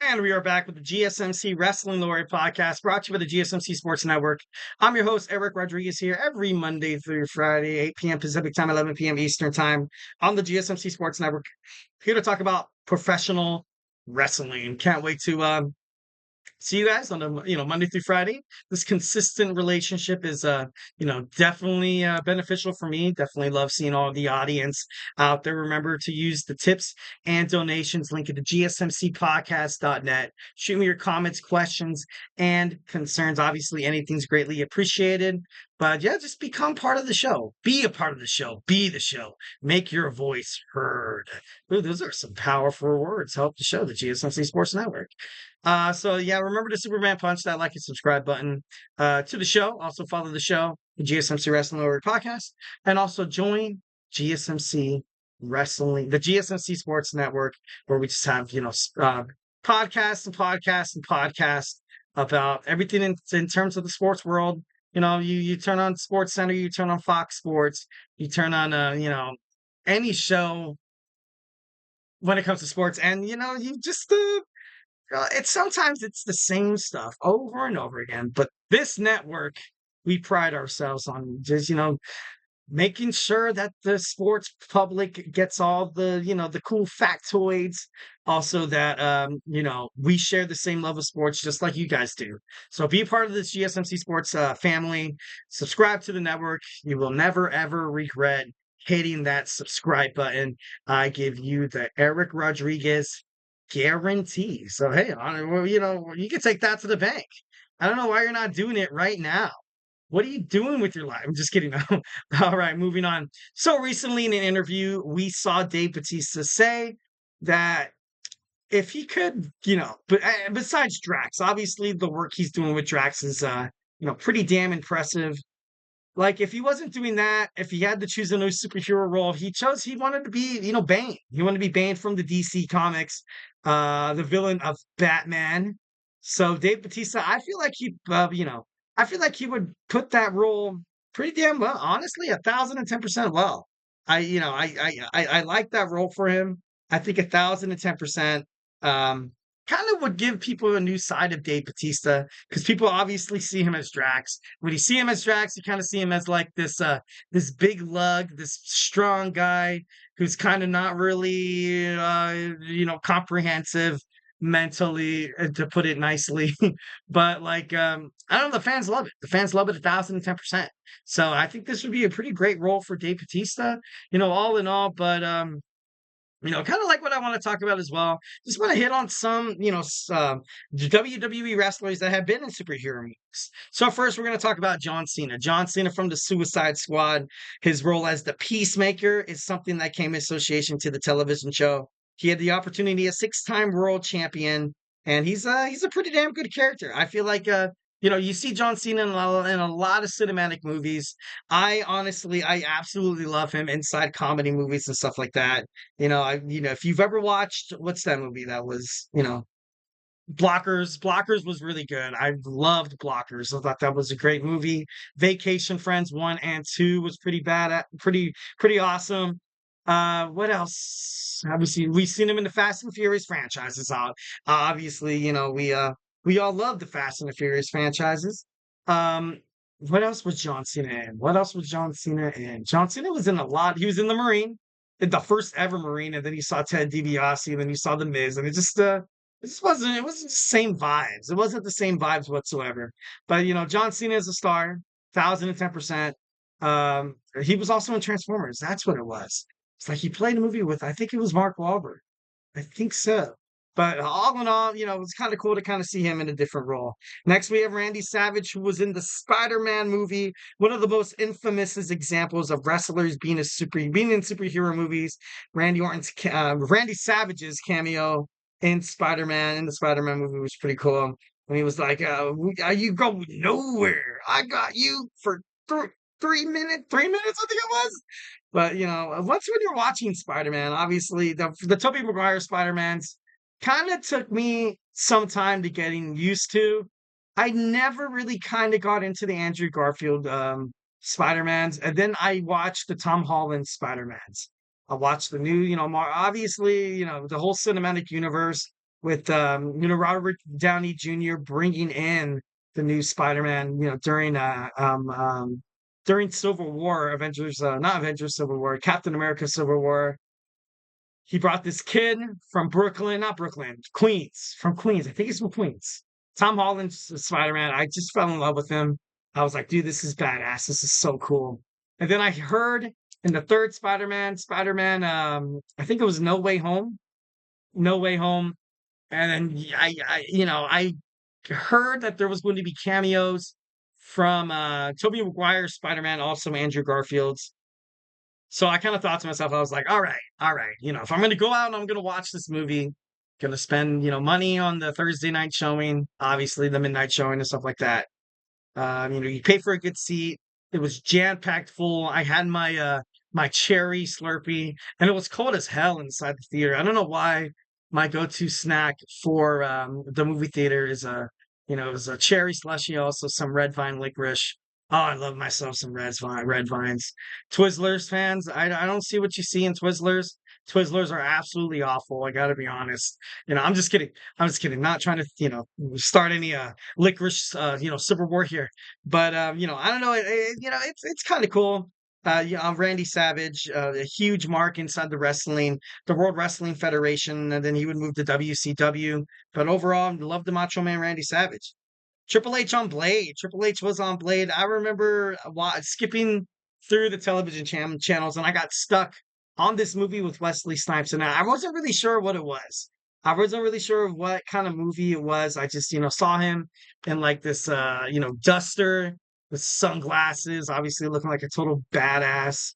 And we are back with the GSMC Wrestling Laureate podcast brought to you by the GSMC Sports Network. I'm your host, Eric Rodriguez, here every Monday through Friday, 8 p.m. Pacific time, 11 p.m. Eastern time on the GSMC Sports Network. Here to talk about professional wrestling. Can't wait to see you guys on the Monday through Friday. This consistent relationship is definitely beneficial for me. Definitely love seeing all the audience out there. Remember to use the tips and donations link at the gsmcpodcast.net. Shoot me your comments, questions, and concerns. Obviously, anything's greatly appreciated. But yeah, just become part of the show. Be a part of the show. Be the show. Make your voice heard. Ooh, those are some powerful words. Help the show, the GSMC Sports Network. So yeah, remember to Superman punch that like and subscribe button to the show. Also follow the show, the GSMC Wrestling Laureate podcast, and also join GSMC Wrestling, the GSMC Sports Network, where we just have podcasts and podcasts and podcasts about everything in terms of the sports world. You turn on Sports Center, you turn on Fox Sports, you turn on any show when it comes to sports, and you just it's sometimes it's the same stuff over and over again. But this network, we pride ourselves on just making sure that the sports public gets all the cool factoids. Also that we share the same love of sports just like you guys do. So be a part of this GSMC Sports family. Subscribe to the network. You will never ever regret hitting that subscribe button. I give you the Eric Rodriguez guarantee. So hey, you can take that to the bank. I don't know why you're not doing it right now. What are you doing with your life? I'm just kidding. All right, moving on. So recently in an interview, we saw Dave Bautista say that if he could, but besides Drax, obviously the work he's doing with Drax is, pretty damn impressive. Like if he wasn't doing that, if he had to choose a new superhero role, he wanted to be, Bane. He wanted to be Bane from the DC comics, the villain of Batman. So Dave Bautista, I feel like he would put that role pretty damn well. Honestly, 1,010% well. I like that role for him. I think 1,010%. Kind of would give people a new side of Dave Bautista because people obviously see him as Drax. When you see him as Drax, you kind of see him as like this big lug, this strong guy who's kind of not really comprehensive mentally, to put it nicely. But like I don't know, the fans love it. The fans love it 1,010%. So I think this would be a pretty great role for Dave Bautista, all in all. But kind of like what I want to talk about as well. Just want to hit on some, WWE wrestlers that have been in superhero movies. So first, we're going to talk about John Cena. John Cena from the Suicide Squad. His role as the Peacemaker is something that came in association to the television show. He had the opportunity, a six-time world champion, and he's a pretty damn good character. I feel like you see John Cena in a lot of cinematic movies. I absolutely love him inside comedy movies and stuff like that. If you've ever watched, what's that movie that was, Blockers. Blockers was really good. I loved Blockers. I thought that was a great movie. Vacation Friends 1 and 2 was pretty pretty awesome. What else have we seen? We've seen him in the Fast and Furious franchises. Obviously, we all love the Fast and the Furious franchises. What else was John Cena in? What else was John Cena in? John Cena was in a lot. He was in the Marine, the first ever Marine, and then you saw Ted DiBiase, and then you saw the Miz, and it wasn't the same vibes. It wasn't the same vibes whatsoever. But John Cena is a star, 1,010%. He was also in Transformers. That's what it was. It's like he played a movie with, I think it was Mark Wahlberg. I think so. But all in all, it's kind of cool to kind of see him in a different role. Next, we have Randy Savage, who was in the Spider-Man movie, one of the most infamous examples of wrestlers being in superhero movies. Randy Savage's cameo in Spider-Man in the Spider-Man movie was pretty cool. And he was like, "You go nowhere. I got you for 3 minutes. 3 minutes, I think it was." But once when you're watching Spider-Man, obviously the Tobey Maguire Spider-Mans kind of took me some time to getting used to. I never really kind of got into the Andrew Garfield Spider-Mans, and then I watched the Tom Holland Spider-Mans. I watched the new, obviously, the whole cinematic universe with Robert Downey Jr. bringing in the new Spider-Man, during Civil War, Avengers, not Avengers Civil War, Captain America Civil War. He brought this kid from Brooklyn, not Brooklyn, Queens, from Queens. I think he's from Queens. Tom Holland's Spider-Man. I just fell in love with him. I was like, dude, this is badass. This is so cool. And then I heard in the third Spider-Man, I think it was No Way Home. No Way Home. And then I heard that there was going to be cameos from Tobey Maguire's Spider-Man, also Andrew Garfield's. So I kind of thought to myself, I was like, all right, if I'm going to go out and I'm going to watch this movie, going to spend, money on the Thursday night showing, obviously the midnight showing and stuff like that. You pay for a good seat. It was jam-packed full. I had my cherry Slurpee, and it was cold as hell inside the theater. I don't know why my go-to snack for the movie theater is it was a cherry slushie, also some red vine licorice. Oh, I love myself some red vines. Twizzlers fans, I don't see what you see in Twizzlers. Twizzlers are absolutely awful. I got to be honest. I'm just kidding. I'm just kidding. Not trying to, start any licorice, civil war here. But I don't know. It's kind of cool. Randy Savage, a huge mark inside the World Wrestling Federation, and then he would move to WCW. But overall, I love the Macho Man Randy Savage. Triple H on Blade. Triple H was on Blade. I remember skipping through the television channels, and I got stuck on this movie with Wesley Snipes, and I wasn't really sure what it was. I wasn't really sure what kind of movie it was. I just, saw him in like this, duster with sunglasses, obviously looking like a total badass.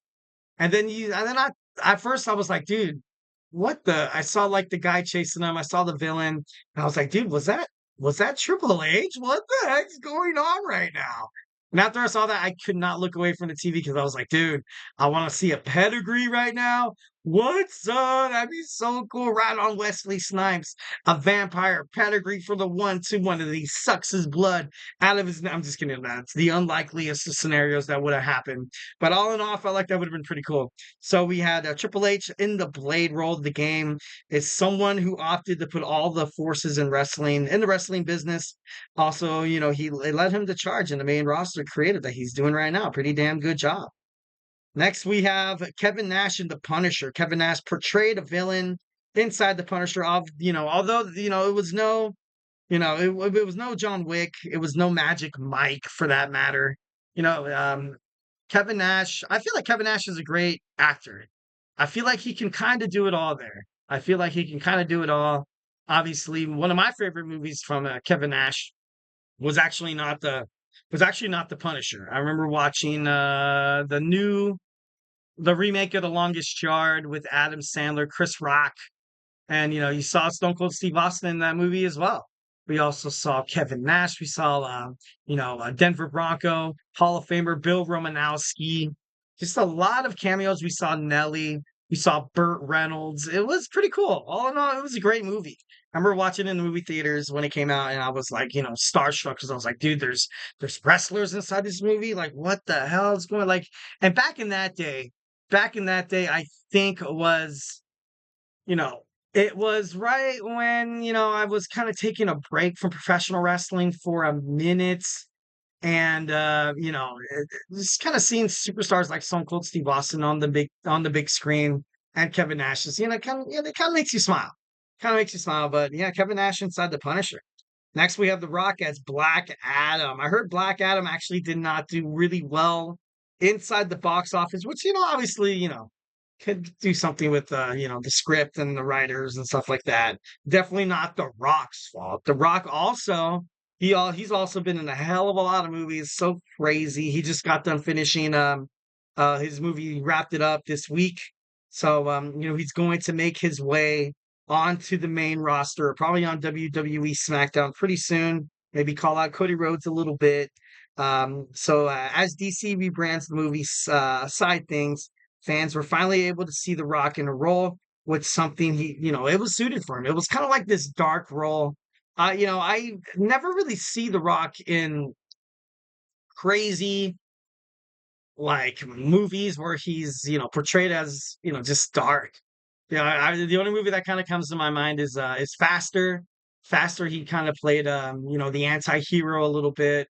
At first I was like, dude, what the? I saw like the guy chasing him. I saw the villain. And I was like, dude, was that Triple H? What the heck's going on right now? And after I saw that, I could not look away from the TV because I was like, dude, I want to see a pedigree right now. What's up? That'd be so cool. Right on Wesley Snipes, a vampire pedigree for the 1-2. One of these sucks his blood out of his. I'm just kidding. That's the unlikeliest of scenarios that would have happened. But all in all, I felt like that would have been pretty cool. So we had Triple H in the Blade role of the game. Is someone who opted to put all the forces in the wrestling business. Also, it led him to charge in the main roster creative that he's doing right now. Pretty damn good job. Next, we have Kevin Nash and the Punisher. Kevin Nash portrayed a villain inside the Punisher. Although it was no, it was no John Wick. It was no Magic Mike for that matter. You know, um, Kevin Nash. I feel like Kevin Nash is a great actor. I feel like he can kind of do it all there. I feel like he can kind of do it all. Obviously, one of my favorite movies from Kevin Nash was actually not the Punisher. I remember watching the remake of The Longest Yard with Adam Sandler, Chris Rock, and you saw Stone Cold Steve Austin in that movie as well. We also saw Kevin Nash. We saw Denver Bronco, Hall of Famer Bill Romanowski. Just a lot of cameos. We saw Nelly. We saw Burt Reynolds. It was pretty cool. All in all, it was a great movie. I remember watching it in the movie theaters when it came out, and I was like, starstruck because I was like, dude, there's wrestlers inside this movie. Like, what the hell is going like? And back in that day, I think you know, it was right when, I was kind of taking a break from professional wrestling for a minute. And just kind of seeing superstars like Stone Cold Steve Austin on the big screen and Kevin Nash is, it kind of makes you smile. Kind of makes you smile. But yeah, Kevin Nash inside the Punisher. Next, we have The Rock as Black Adam. I heard Black Adam actually did not do really well inside the box office, which, obviously, could do something with, the script and the writers and stuff like that. Definitely not The Rock's fault. The Rock also, he's also been in a hell of a lot of movies. So crazy. He just got done finishing his movie, he wrapped it up this week. So, he's going to make his way onto the main roster, probably on WWE SmackDown pretty soon. Maybe call out Cody Rhodes a little bit. As DC rebrands the movie side things, fans were finally able to see The Rock in a role with something it was suited for him. It was kind of like this dark role. I never really see The Rock in crazy like movies where he's portrayed as just dark. Yeah, the only movie that kind of comes to my mind is Faster. Faster, he kind of played the anti-hero a little bit.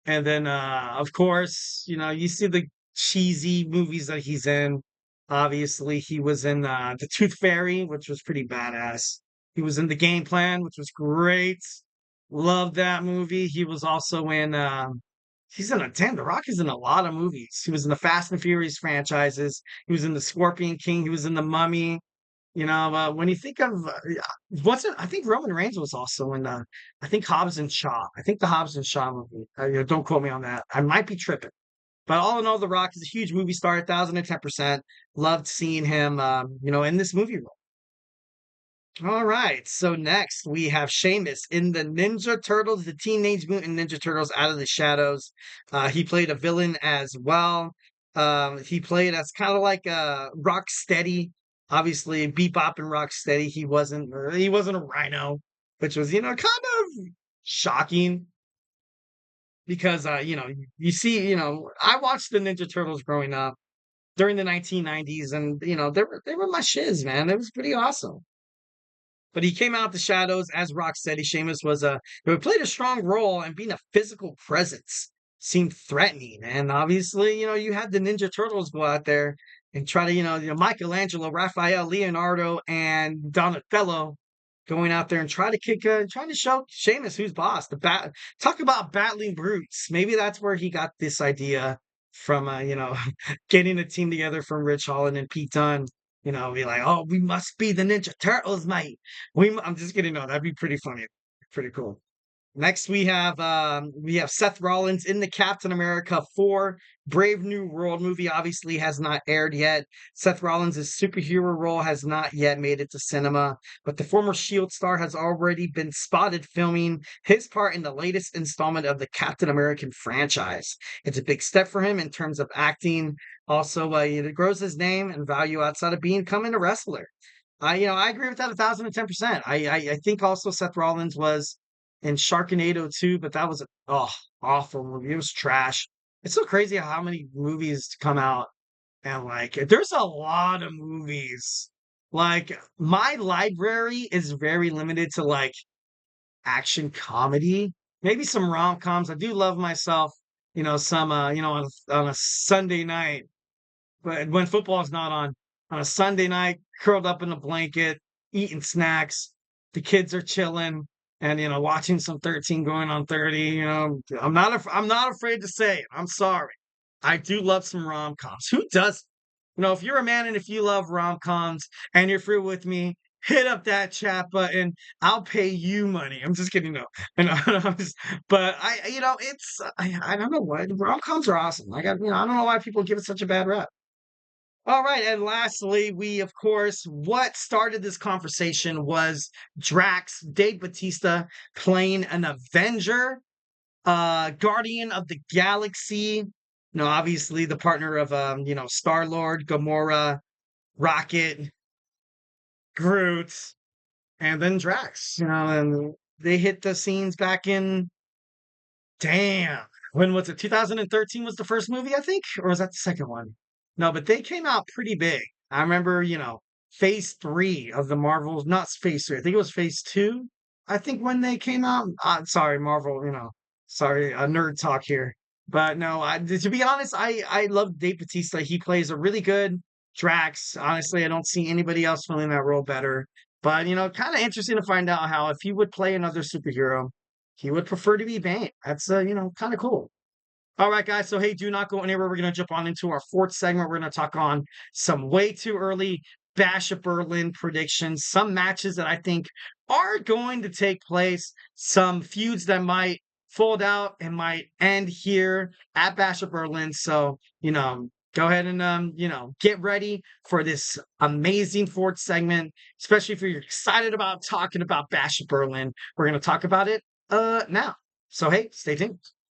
And then of course, you see the cheesy movies that he's in. Obviously, he was in The Tooth Fairy, which was pretty badass. He was in The Game Plan, which was great. Loved that movie. He was also in he's in a damn The Rock is in a lot of movies. He was in the Fast and Furious franchises. He was in The Scorpion King. He was in The Mummy. When you think of what's it? I think Roman Reigns was also in I think Hobbs and Shaw. I think the Hobbs and Shaw movie. Don't quote me on that. I might be tripping. But all in all, The Rock is a huge movie star, 1,010%. Loved seeing him, in this movie role. All right. So next we have Sheamus in the Ninja Turtles, the Teenage Mutant Ninja Turtles Out of the Shadows. He played a villain as well. He played as kind of like Rocksteady. Obviously, Bebop and Rocksteady. He wasn't a rhino, which was kind of shocking because you see I watched the Ninja Turtles growing up during the 1990s, and they were my shiz, man. It was pretty awesome. But he came out the shadows as Rocksteady. Sheamus was he played a strong role, and being a physical presence seemed threatening. And obviously, you had the Ninja Turtles go out there and try to, Michelangelo, Raphael, Leonardo, and Donatello going out there and trying to show Sheamus who's boss. Talk about battling brutes. Maybe that's where he got this idea from, getting a team together from Rich Holland and Pete Dunne. Be like, oh, we must be the Ninja Turtles, mate. I'm just kidding. No, that'd be pretty funny. Pretty cool. Next, we have Seth Rollins in the Captain America 4 Brave New World movie. Obviously, has not aired yet. Seth Rollins' superhero role has not yet made it to cinema, but the former Shield star has already been spotted filming his part in the latest installment of the Captain American franchise. It's a big step for him in terms of acting. Also, it grows his name and value outside of becoming a wrestler. I agree with that 1,010%. I think also Seth Rollins was in Sharknado too, but that was awful movie. It was trash. It's so crazy how many movies come out, and like there's a lot of movies. Like my library is very limited to like action comedy, maybe some rom-coms. I do love myself, some on a Sunday night, but when football's not on a Sunday night, curled up in a blanket, eating snacks, the kids are chilling, and watching some 13 going on 30. I'm not afraid to say it. I'm sorry. I do love some rom-coms. Who does? If you're a man and if you love rom-coms and you're free with me, hit up that chat button. I'll pay you money. I'm just kidding. No, but I don't know why rom-coms are awesome. Like I don't know why people give it such a bad rap. All right, and lastly, of course, what started this conversation was Drax, Dave Bautista, playing an Avenger, Guardian of the Galaxy. Obviously the partner of Star-Lord, Gamora, Rocket, Groot, and then Drax. And they hit the scenes back in damn. When was it? 2013 was the first movie, I think, or was that the second one? No, but they came out pretty big. I remember, phase three of the Marvels, not phase three. I think it was phase two. I think when they came out. Sorry, Marvel. Sorry, a nerd talk here. But no, to be honest, I love Dave Bautista. He plays a really good Drax. Honestly, I don't see anybody else filling that role better. But kind of interesting to find out how if he would play another superhero, he would prefer to be Bane. That's kind of cool. All right, guys. So, hey, do not go anywhere. We're going to jump on into our fourth segment. We're going to talk on some way too early Bash of Berlin predictions, some matches that I think are going to take place, some feuds that might fold out and might end here at Bash of Berlin. So, go ahead and, get ready for this amazing fourth segment, especially if you're excited about talking about Bash of Berlin. We're going to talk about it now. So, hey, stay tuned.